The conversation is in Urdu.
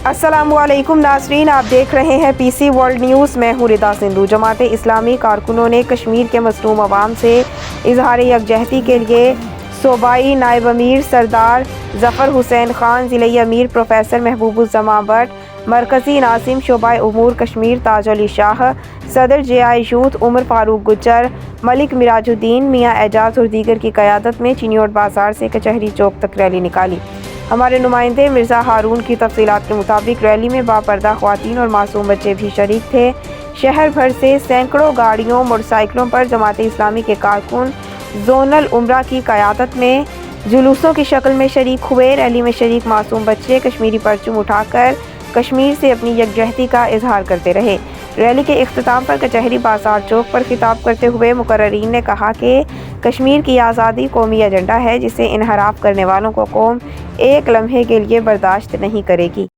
السلام علیکم ناظرین، آپ دیکھ رہے ہیں پی سی ورلڈ نیوز۔ میں ہوں ردا سندھو۔ جماعت اسلامی کارکنوں نے کشمیر کے مظلوم عوام سے اظہار یکجہتی کے لیے صوبائی نائب امیر سردار ظفر حسین خان، ضلعی امیر پروفیسر محبوب الزمان بٹ، مرکزی ناظم شعبہ امور کشمیر تاج علی شاہ، صدر جے آئی یوتھ عمر فاروق گجر، ملک مراج الدین، میاں اعجاز اور دیگر کی قیادت میں چینیوٹ بازار سے کچہری چوک تک ریلی نکالی۔ ہمارے نمائندے مرزا ہارون کی تفصیلات کے مطابق ریلی میں باپردہ خواتین اور معصوم بچے بھی شریک تھے۔ شہر بھر سے سینکڑوں گاڑیوں، موٹر سائیکلوں پر جماعت اسلامی کے کارکن زونل امرا کی قیادت میں جلوسوں کی شکل میں شریک ہوئے۔ ریلی میں شریک معصوم بچے کشمیری پرچم اٹھا کر کشمیر سے اپنی یکجہتی کا اظہار کرتے رہے۔ ریلی کے اختتام پر کچہری بازار چوک پر خطاب کرتے ہوئے مقررین نے کہا کہ کشمیر کی آزادی قومی ایجنڈا ہے، جسے انحراف کرنے والوں کو قوم ایک لمحے کے لیے برداشت نہیں کرے گی۔